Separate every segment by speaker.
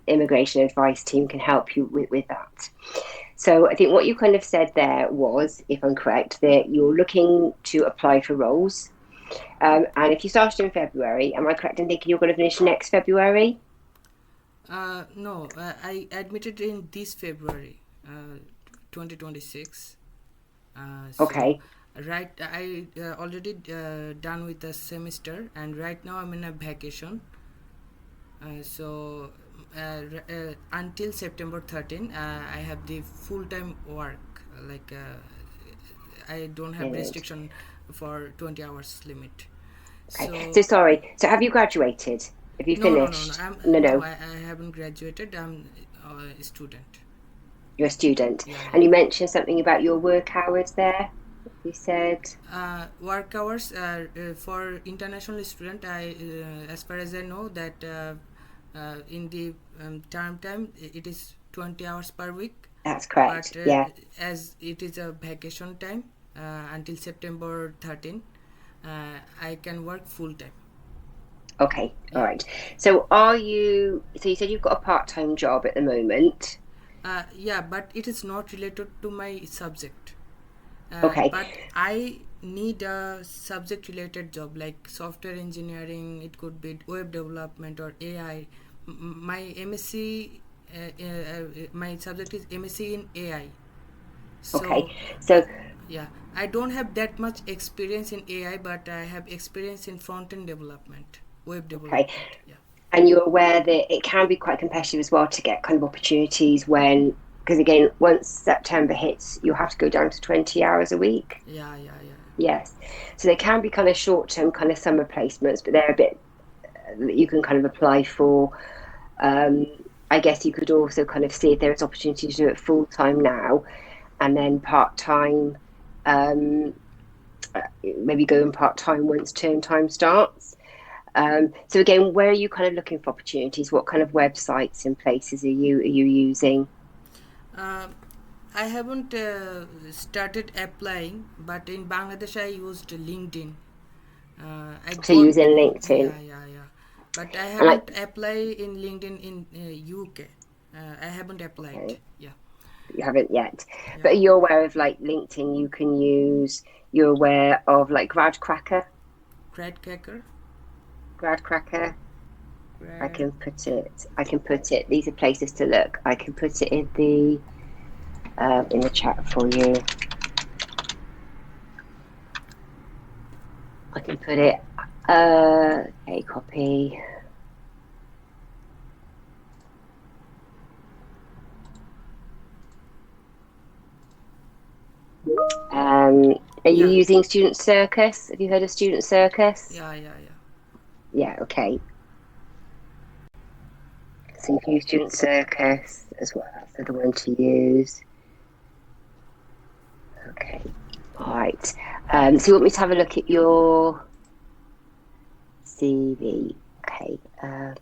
Speaker 1: immigration advice team can help you with that. So I think what you kind of said there was, if I'm correct, that you're looking to apply for roles. And if you started in February, am I correct in thinking you're going to finish next February?
Speaker 2: No, I admitted in this February, 2026. So
Speaker 1: Okay.
Speaker 2: right, I already done with the semester, and right now I'm in a vacation. So until September 13, I have the full time work. Like I don't have
Speaker 1: Brilliant.
Speaker 2: restriction for 20 hours limit.
Speaker 1: Okay. So
Speaker 2: So
Speaker 1: sorry. So have you graduated? Have you
Speaker 2: no.
Speaker 1: finished? No, no.
Speaker 2: I haven't graduated. I'm a student.
Speaker 1: You're a student.
Speaker 2: Yeah.
Speaker 1: And you mentioned something about your work hours there. You said,
Speaker 2: Work hours for international student. As far as I know, that in the term time it is 20 hours per week,
Speaker 1: that's
Speaker 2: but
Speaker 1: correct. Yeah.
Speaker 2: as it is a vacation time until September 13, I can work full time.
Speaker 1: Okay. All
Speaker 2: Yeah.
Speaker 1: right. So you said you've got a part-time job at the moment.
Speaker 2: Yeah, but it is not related to my subject.
Speaker 1: Okay.
Speaker 2: But I need a subject related job like software engineering, it could be web development or AI. My MSc, my subject is MSc in AI.
Speaker 1: Okay.
Speaker 2: So, uh,
Speaker 1: So,
Speaker 2: yeah, I don't have that much experience in AI, but I have experience in front end development, web
Speaker 1: okay.
Speaker 2: development. Yeah.
Speaker 1: And you're aware that it can be quite competitive as well to get kind of opportunities because again, once September hits, you'll have to go down to 20 hours a week.
Speaker 2: Yeah.
Speaker 1: Yes. So they can be kind of short-term, kind of summer placements, but they're a bit that you can kind of apply for. Um, I guess you could also kind of see if there is opportunity to do it full time now and then part time, um, maybe going part time once term time starts. So again, where are you kind of looking for opportunities? What kind of websites and places are you using?
Speaker 2: Uh, I haven't started applying, but in Bangladesh I used LinkedIn. I
Speaker 1: So you're
Speaker 2: got,
Speaker 1: using LinkedIn
Speaker 2: yeah. But I
Speaker 1: and like
Speaker 2: haven't applied in LinkedIn in UK. I haven't applied.
Speaker 1: okay,
Speaker 2: Yeah,
Speaker 1: you haven't yet,
Speaker 2: yeah.
Speaker 1: but are you aware of like LinkedIn? You can use. You're aware of like
Speaker 2: Cracker,
Speaker 1: Gradcracker. I
Speaker 2: Grad.
Speaker 1: can put it. I can put it. These are places to look. I can put it in the chat for you. I can put it. A copy. Um, are you
Speaker 2: Yeah,
Speaker 1: using Student Circus? Have you heard of Student Circus?
Speaker 2: yeah.
Speaker 1: Yeah. Okay. So you can use Student Circus as well. That's the one to use. Okay. All right. So you want me to have a look at your CV? Okay.
Speaker 2: Uh,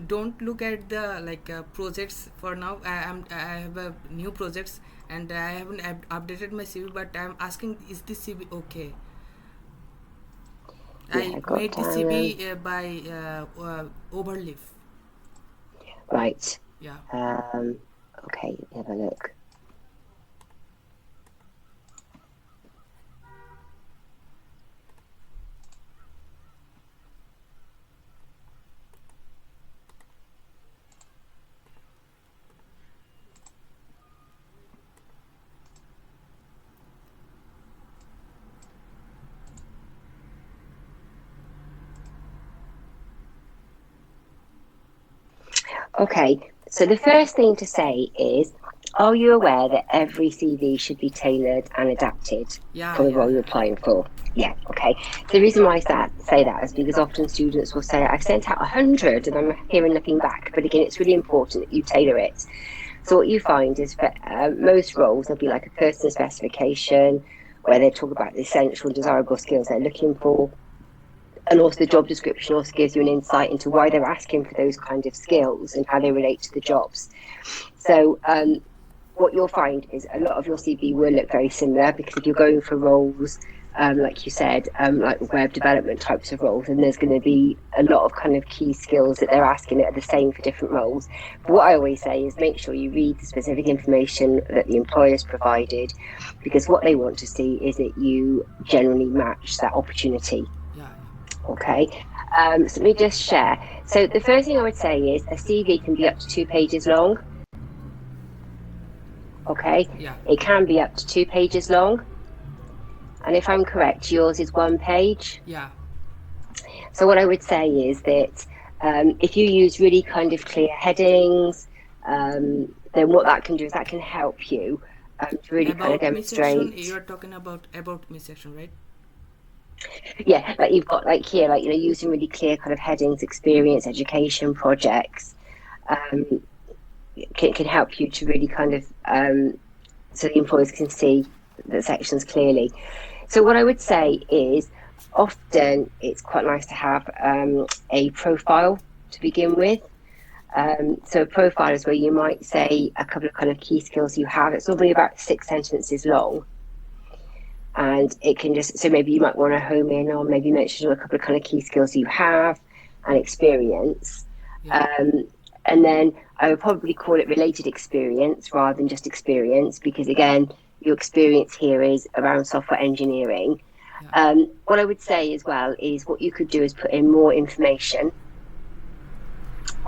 Speaker 2: don't look at the like projects for now. I have a new projects and I haven't updated my CV, but I'm asking, is this CV okay?
Speaker 1: Yeah,
Speaker 2: I
Speaker 1: I got
Speaker 2: made the
Speaker 1: down.
Speaker 2: CB by Overleaf.
Speaker 1: Right.
Speaker 2: Yeah.
Speaker 1: Um, okay, let me have a look. Okay, so the first thing to say is, are you aware that every CV should be tailored and adapted
Speaker 2: Yeah,
Speaker 1: for the
Speaker 2: yeah,
Speaker 1: role you're
Speaker 2: yeah.
Speaker 1: applying for? Yeah, okay. The reason why I say that is because often students will say, I've sent out 100 and I'm here and looking back. But again, it's really important that you tailor it. So what you find is for most roles, there'll be like a personal specification where they talk about the essential and desirable skills they're looking for. And also the job description also gives you an insight into why they're asking for those kind of skills and how they relate to the jobs. So what you'll find is a lot of your CV will look very similar because if you're going for roles like you said, like web development types of roles, and there's going to be a lot of kind of key skills that they're asking that are the same for different roles. But what I always say is make sure you read the specific information that the employer's provided, because what they want to see is that you generally match that opportunity.
Speaker 2: Yeah.
Speaker 1: Okay, so let me just share. So the first thing I would say is a CV can be up to 2 pages long. Okay,
Speaker 2: Yeah.
Speaker 1: it can be up to 2 pages long. And if I'm correct, yours is 1 page.
Speaker 2: Yeah.
Speaker 1: So what I would say is that if you use really kind of clear headings, then what that can do is that can help you to really kind of
Speaker 2: About me section,
Speaker 1: demonstrate.
Speaker 2: you are talking about me section, right?
Speaker 1: Yeah, like you've got like here, like using really clear kind of headings, experience, education, projects, um, can help you to really kind of so the employers can see the sections clearly. So what I would say is often it's quite nice to have a profile to begin with. So a profile is where you might say a couple of kind of key skills you have. It's normally about 6 sentences long. And it can just, so maybe you might want to home in on maybe mention a couple of kind of key skills you have and experience.
Speaker 2: Yeah.
Speaker 1: And then I would probably call it related experience rather than just experience, because again, your experience here is around software engineering.
Speaker 2: Yeah.
Speaker 1: What I would say as well is what you could do is put in more information.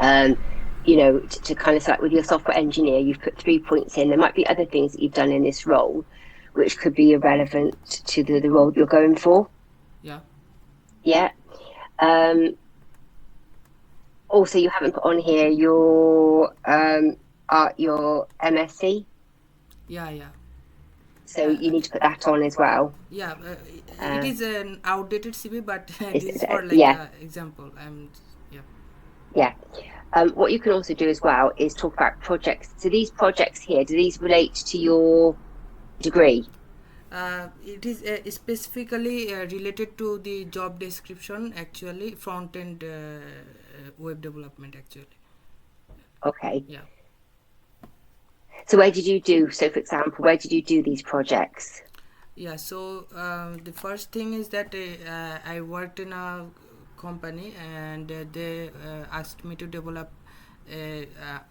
Speaker 1: To kind of start with your software engineer, you've put 3 points in. There might be other things that you've done in this role which could be irrelevant to the role you're going for.
Speaker 2: Yeah.
Speaker 1: Yeah. Also, you haven't put on here your MSc,
Speaker 2: Yeah. Yeah.
Speaker 1: so you need to put that on as well.
Speaker 2: Yeah. It is an outdated CV, but this is for like
Speaker 1: Yeah,
Speaker 2: example. Yeah.
Speaker 1: yeah. What you can also do as well is talk about projects. So these projects here, do these relate to your degree?
Speaker 2: It is specifically related to the job description, actually front end web development, actually.
Speaker 1: Okay.
Speaker 2: Yeah.
Speaker 1: So where did you do? So for example, where did you do these projects?
Speaker 2: Yeah, so the first thing is that I worked in a company, and they asked me to develop a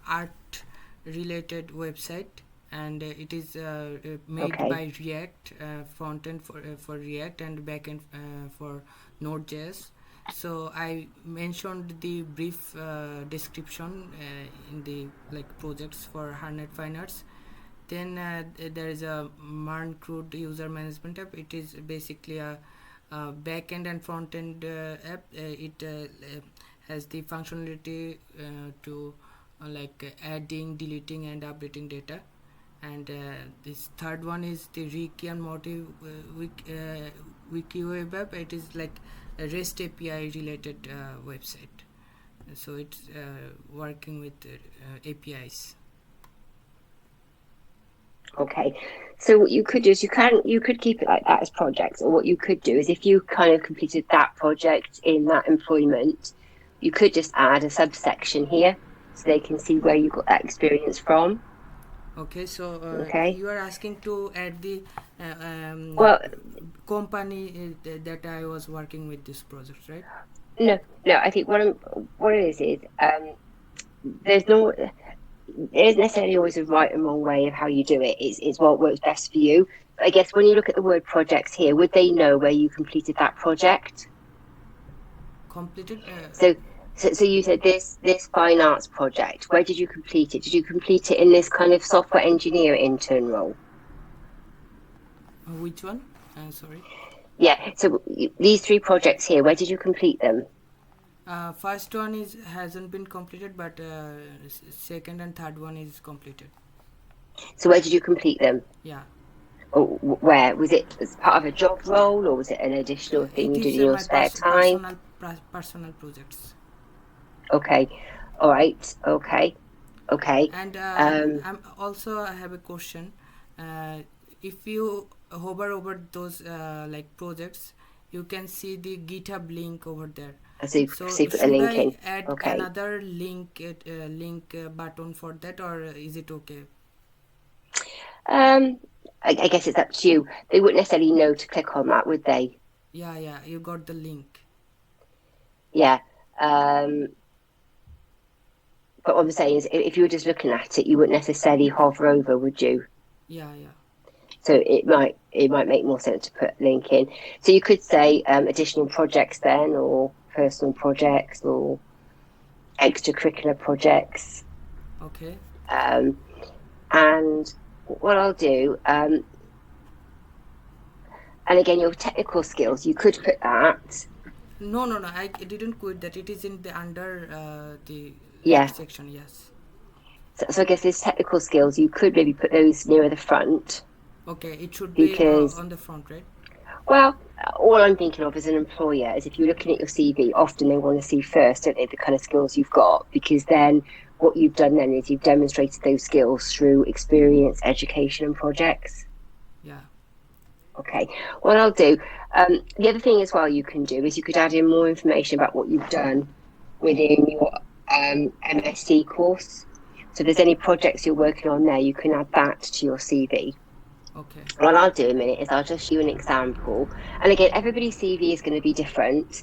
Speaker 2: art related website, and it is made
Speaker 1: Okay.
Speaker 2: by React, front end for React and back end for Node.js. So I mentioned the brief description in the like projects for Harnet Fine Arts. Then there is a Marn Crude user management app. It is basically a back end and front end app. It has the functionality to adding, deleting, and updating data. And this third one is the Rick and Morty wiki web app. It is like a REST API related website. So it's working with APIs.
Speaker 1: Okay. So what you could do is you could keep it like that as projects, or what you could do is if you kind of completed that project in that employment, you could just add a subsection here so they can see where you got that experience from.
Speaker 2: Okay, so
Speaker 1: Okay.
Speaker 2: you are asking to add the
Speaker 1: Well,
Speaker 2: company that I was working with this project, right?
Speaker 1: no, no. I think what it is there's no there isn't necessarily always a right and wrong way of how you do it. It's what works best for you. But I guess when you look at the word projects here, would they know where you completed that project?
Speaker 2: Completed.
Speaker 1: So you said this fine arts project. Where did you complete it? Did you complete it in this kind of software engineer intern role?
Speaker 2: Which one? Sorry.
Speaker 1: Yeah. So these 3 projects here, where did you complete them?
Speaker 2: First one is hasn't been completed, but second and third one is completed.
Speaker 1: So where did you complete them?
Speaker 2: Yeah.
Speaker 1: Or where was it? As part of a job role, or was it an additional thing
Speaker 2: It
Speaker 1: you did
Speaker 2: is
Speaker 1: in your
Speaker 2: my
Speaker 1: spare time?
Speaker 2: personal projects.
Speaker 1: Okay. All right. Okay. Okay.
Speaker 2: And
Speaker 1: Um,
Speaker 2: I have a question. If you hover over those projects, you can see the GitHub link over there.
Speaker 1: so you put a
Speaker 2: Should
Speaker 1: link
Speaker 2: I
Speaker 1: in.
Speaker 2: add
Speaker 1: Okay.
Speaker 2: another link button for that, or is it okay?
Speaker 1: Um, I guess it's up to you. They wouldn't necessarily know to click on that, would they?
Speaker 2: Yeah, yeah, you got the link.
Speaker 1: Yeah. Um, but what I'm saying is, if you were just looking at it, you wouldn't necessarily hover over, would you?
Speaker 2: Yeah, yeah.
Speaker 1: So it might make more sense to put link in. So you could say additional projects then, or personal projects, or extracurricular projects.
Speaker 2: Okay.
Speaker 1: Um, and what I'll do, and again, your technical skills, you could put that.
Speaker 2: No, no, no. I didn't quit that. It is in the under the
Speaker 1: Yeah.
Speaker 2: left section. Yes.
Speaker 1: So I guess these technical skills, you could maybe put those nearer the front
Speaker 2: Okay. It should be
Speaker 1: because,
Speaker 2: on the front, right?
Speaker 1: well, all I'm thinking of as an employer is if you're looking at your CV, often they want to see first, don't they, the kind of skills you've got, because then what you've done then is you've demonstrated those skills through experience, education, and projects.
Speaker 2: Yeah.
Speaker 1: Okay, what I'll do, the other thing as well you can do is you could add in more information about what you've done within your MSc course. So if there's any projects you're working on there, you can add that to your CV.
Speaker 2: Okay.
Speaker 1: What I'll do in a minute is I'll just show you an example. And again, everybody's CV is going to be different.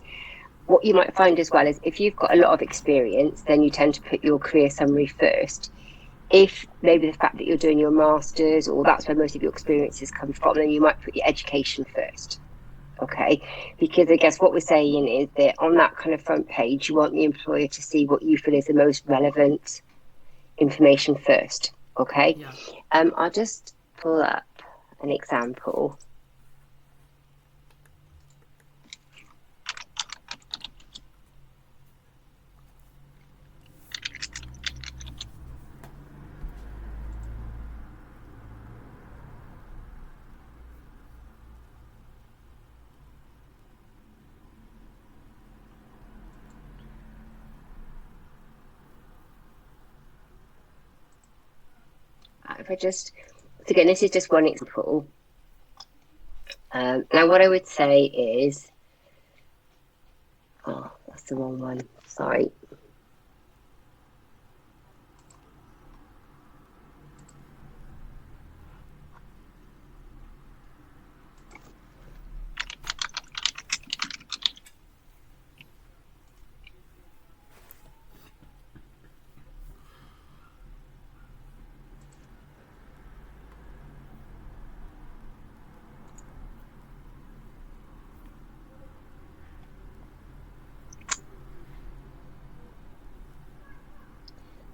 Speaker 1: What you might find as well is if you've got a lot of experience, then you tend to put your career summary first. If maybe the fact that you're doing your master's or that's where most of your experiences come from, then you might put your education first. Okay, because I guess what we're saying is that on that kind of front page, you want the employer to see what you feel is the most relevant information first. Okay,
Speaker 2: Yeah.
Speaker 1: I'll just pull up an example. If I just, again, this is just one example. Now, what I would say is, oh, that's the wrong one. Sorry.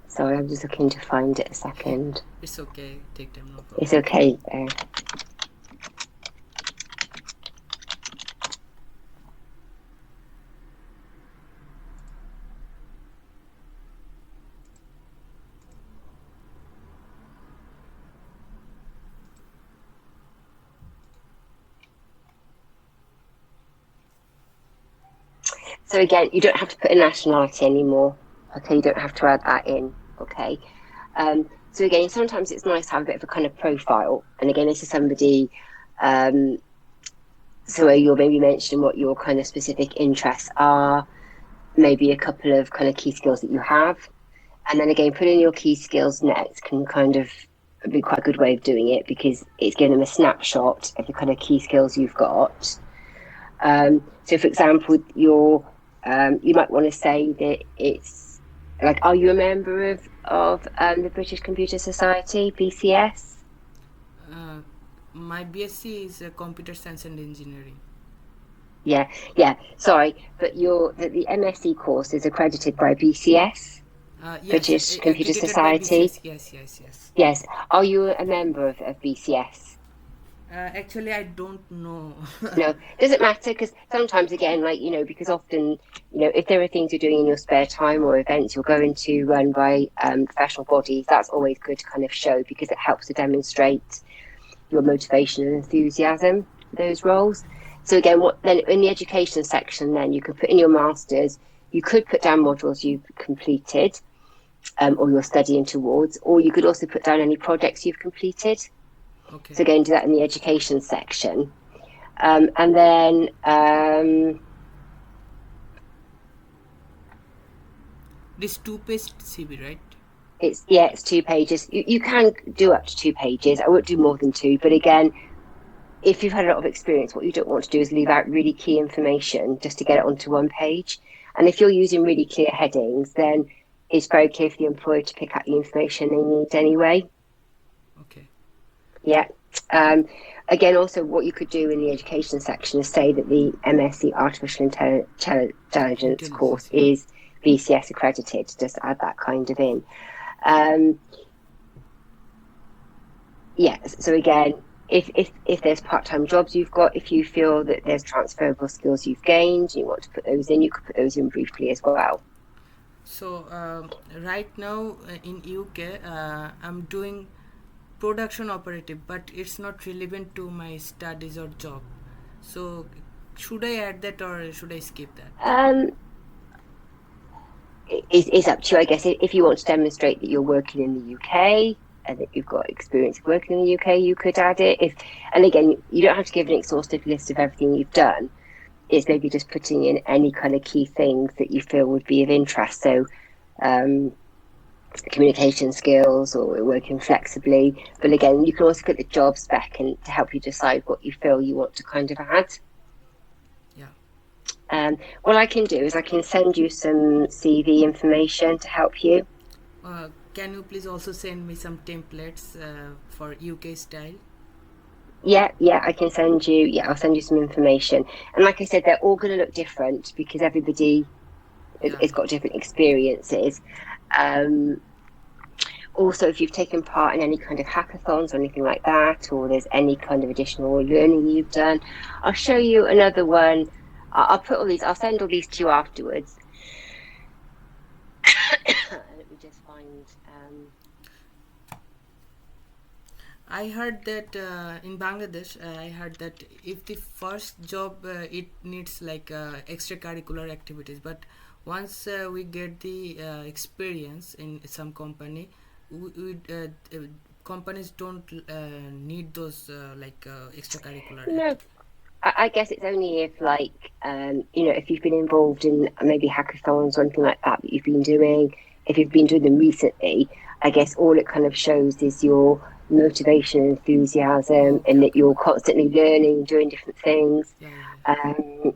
Speaker 1: Sorry, I'm just looking to find it a second.
Speaker 2: It's okay. Take time. No
Speaker 1: It's
Speaker 2: problem.
Speaker 1: okay. So again, you don't have to put a nationality anymore. Okay, you don't have to add that in. Okay. So again, sometimes it's nice to have a bit of a kind of profile. And again, this is somebody. So you'll maybe mention what your kind of specific interests are, maybe a couple of kind of key skills that you have, and then again, putting your key skills next can kind of be quite a good way of doing it because it's giving them a snapshot of the kind of key skills you've got. So, for example, you might want to say that it's like, are you a member of the British Computer Society, BCS?
Speaker 2: Uh, my BSc is computer science and engineering.
Speaker 1: Yeah, yeah. Sorry, but the MSc course is accredited by BCS,
Speaker 2: Yes,
Speaker 1: British Computer
Speaker 2: accredited by
Speaker 1: Society.
Speaker 2: BCS. Yes, yes, yes.
Speaker 1: Yes. Are you a member of BCS?
Speaker 2: Actually, I don't know.
Speaker 1: No, does it matter? Because sometimes, again, like, because often, if there are things you're doing in your spare time or events you're going to run by professional bodies, that's always good to kind of show because it helps to demonstrate your motivation and enthusiasm for those roles. So again, what then in the education section, then you could put in your masters, you could put down modules you've completed or you're studying towards, or you could also put down any projects you've completed.
Speaker 2: Okay.
Speaker 1: So again, do that in the education section. And then
Speaker 2: This two-page CV, right?
Speaker 1: it's 2 pages. You can do up to 2 pages. I won't do more than two, but again, if you've had a lot of experience, what you don't want to do is leave out really key information just to get it onto one page. And if you're using really clear headings, then it's very clear for the employer to pick up the information they need anyway.
Speaker 2: Okay.
Speaker 1: Yeah. Um, Again, also what you could do in the education section is say that the MSc Artificial Intelligence course
Speaker 2: Intelligence, yeah.
Speaker 1: is BCS accredited. Just add that kind of in. Um, So again, if there's part-time jobs you've got, if you feel that there's transferable skills you've gained, you want to put those in, you could put those in briefly as well.
Speaker 2: So right now in UK, I'm doing production operative, but it's not relevant to my studies or job. So should I add that or should I skip that?
Speaker 1: Um, it's up to you, I guess. If you want to demonstrate that you're working in the UK and that you've got experience of working in the UK, you could add it. And again, you don't have to give an exhaustive list of everything you've done. It's maybe just putting in any kind of key things that you feel would be of interest. So, communication skills or working flexibly. But again, you can also put the job spec and to help you decide what you feel you want to kind of add.
Speaker 2: Yeah.
Speaker 1: What I can do is I can send you some CV information to help you.
Speaker 2: Can you please also send me some templates for UK style?
Speaker 1: Yeah, I can send you. Yeah, I'll send you some information. And like I said, they're all going to look different because everybody
Speaker 2: Yeah.
Speaker 1: has got different experiences. Um, Also, if you've taken part in any kind of hackathons or anything like that, or there's any kind of additional learning you've done, I'll show you another one. I'll put all these, I'll send all these to you afterwards. Let me just find.
Speaker 2: I heard that in Bangladesh, I heard that if the first job it needs like extracurricular activities, but once we get the experience in some company, companies don't need those extracurricular
Speaker 1: No,
Speaker 2: activities.
Speaker 1: I guess it's only if, like, if you've been involved in maybe hackathons or anything like that you've been doing, if you've been doing them recently, I guess all it kind of shows is your motivation and enthusiasm
Speaker 2: Okay,
Speaker 1: and that
Speaker 2: okay.
Speaker 1: you're constantly learning, doing different things.
Speaker 2: Yeah, yeah, yeah.
Speaker 1: Um,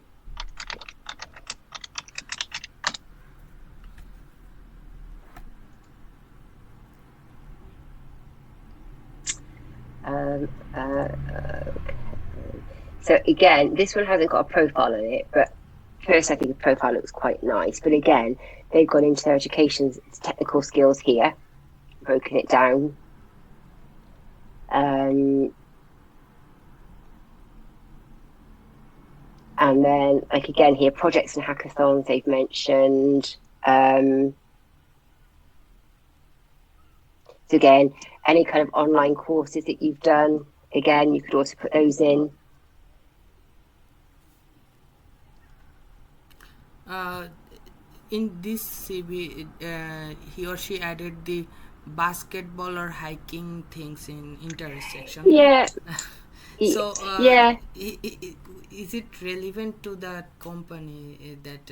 Speaker 1: um, uh, so again, this one hasn't got a profile on it, but first I think the profile looks quite nice. But again, they've gone into their education technical skills here, broken it down. Um, and then, like again here, projects and hackathons they've mentioned. So again, any kind of online courses that you've done, again, you could also put those in.
Speaker 2: Uh, in this CV, he or she added the basketball or hiking things in intersection.
Speaker 1: Yeah,
Speaker 2: So,
Speaker 1: yeah.
Speaker 2: is it relevant to that company that?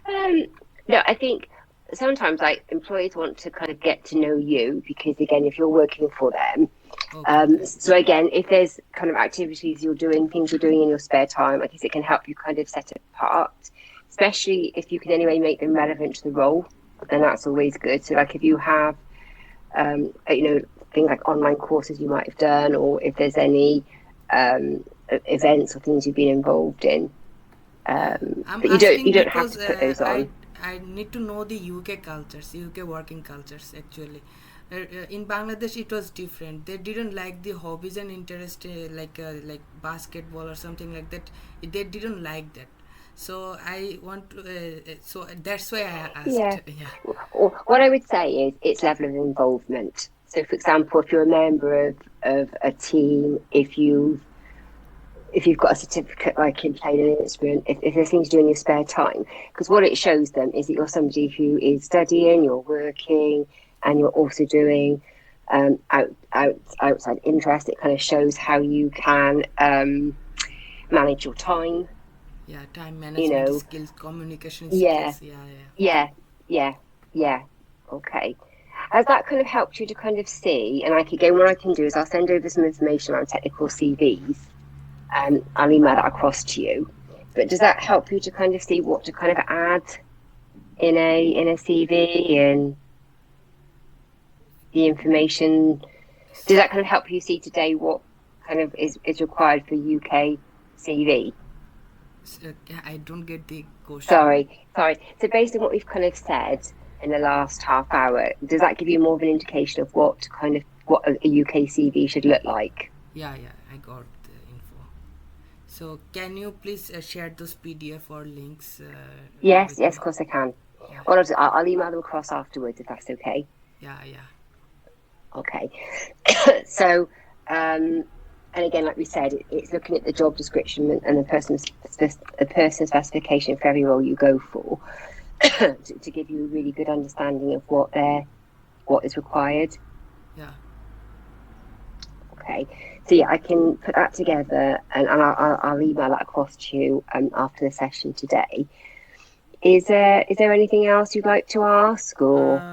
Speaker 1: Um, no, I think sometimes like employees want to kind of get to know you because again, if you're working for them,
Speaker 2: Okay, okay.
Speaker 1: so again, if there's kind of activities you're doing, things you're doing in your spare time, I guess it can help you kind of set it apart, especially if you can anyway make them relevant to the role, then that's always good. So like if you have, things like online courses you might have done, or if there's any events or things you've been involved in,
Speaker 2: I'm
Speaker 1: but you
Speaker 2: asking
Speaker 1: don't have
Speaker 2: because
Speaker 1: to put those on.
Speaker 2: I need to know the UK cultures, UK working cultures actually. In Bangladesh, it was different. They didn't like the hobbies and interest like basketball or something like that. They didn't like that. So I want to. So that's why I asked.
Speaker 1: Yeah.
Speaker 2: Yeah.
Speaker 1: Or what I would say is its level of involvement. So, for example, if you're a member of a team, if you've got a certificate like in playing an instrument, if there's things to do in your spare time, because what it shows them is that you're somebody who is studying, you're working, and you're also doing outside interest. It kind of shows how you can manage your time.
Speaker 2: Yeah, time
Speaker 1: You
Speaker 2: management
Speaker 1: know,
Speaker 2: skills, communication
Speaker 1: yeah,
Speaker 2: skills. Yeah, yeah.
Speaker 1: yeah, yeah, yeah. Okay. Has that kind of helped you to kind of see? And like again, what I can do is I'll send over some information on technical CVs. I'll email that across to you. But does that help you to kind of see what to kind of add in a CV and the information? Does that kind of help you see today what kind of is required for UK CV?
Speaker 2: I don't get the question.
Speaker 1: Sorry. So based on what we've kind of said in the last half hour, does that give you more of an indication of what a UK CV should look like?
Speaker 2: Yeah, I got the info. So can you please share those PDF or links
Speaker 1: Yes,
Speaker 2: with
Speaker 1: of
Speaker 2: me?
Speaker 1: course I can.
Speaker 2: Yeah,
Speaker 1: Well, I'll email them across afterwards if that's okay.
Speaker 2: yeah.
Speaker 1: Okay. So, and again, like we said, it's looking at the job description and the person specification for every role you go for to give you a really good understanding of what is required.
Speaker 2: Yeah.
Speaker 1: Okay. So yeah, I can put that together and I'll email that across to you after the session today. Is there anything else you'd like to ask or?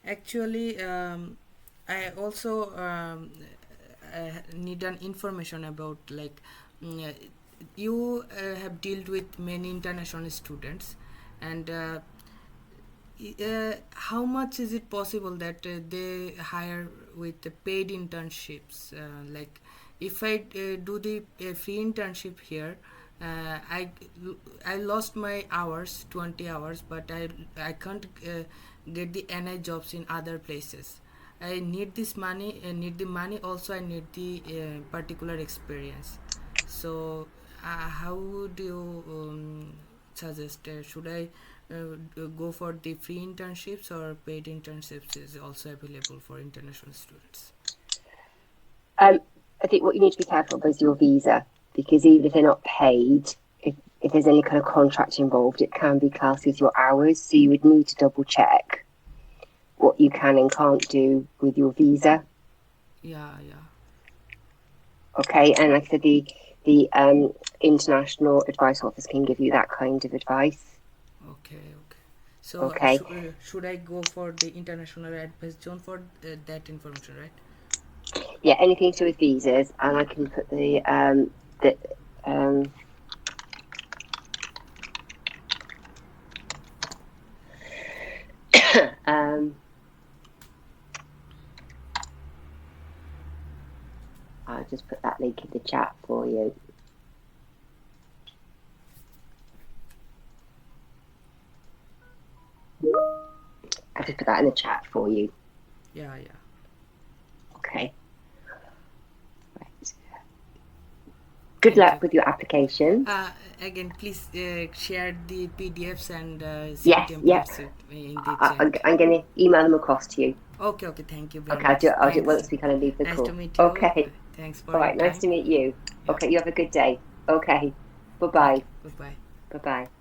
Speaker 2: Actually, I also need an information about like you have dealt with many international students, and how much is it possible that they hire with the paid internships? Like, if I do the free internship here, I lost my hours, 20 hours, but I can't get the NI jobs in other places. I need this money. I need the money. Also, I need the particular experience. So, how would you suggest? Should I go for the free internships, or paid internships is also available for international students?
Speaker 1: I think what you need to be careful of is your visa, because even if they're not paid, if there's any kind of contract involved, it can be classed as your hours. So you would need to double check what you can and can't do with your visa.
Speaker 2: Yeah.
Speaker 1: Okay, and like I said, the international advice office can give you that kind of advice.
Speaker 2: Okay. So
Speaker 1: Okay,
Speaker 2: should I go for the international advice zone for that information, right?
Speaker 1: yeah, anything to do with visas, and I can put the um um I'll just put that link in the chat for you. I just put that in the chat for you.
Speaker 2: Yeah.
Speaker 1: Okay. Right. Good
Speaker 2: Thank you.
Speaker 1: luck with your application.
Speaker 2: Again, please share the PDFs and CV
Speaker 1: Yes, yep.
Speaker 2: templates in the
Speaker 1: I'm
Speaker 2: chat.
Speaker 1: going to email them across to you.
Speaker 2: Okay. Thank you very
Speaker 1: Okay,
Speaker 2: much.
Speaker 1: I'll do it
Speaker 2: Thanks.
Speaker 1: once we kind of leave the
Speaker 2: Nice to
Speaker 1: call.
Speaker 2: meet you.
Speaker 1: Okay.
Speaker 2: Thanks for
Speaker 1: All
Speaker 2: your
Speaker 1: right. Nice
Speaker 2: time.
Speaker 1: to meet you.
Speaker 2: Yeah.
Speaker 1: Okay. You have a good day. Okay.
Speaker 2: Thank
Speaker 1: Bye-bye.
Speaker 2: you. Bye bye.
Speaker 1: Bye-bye.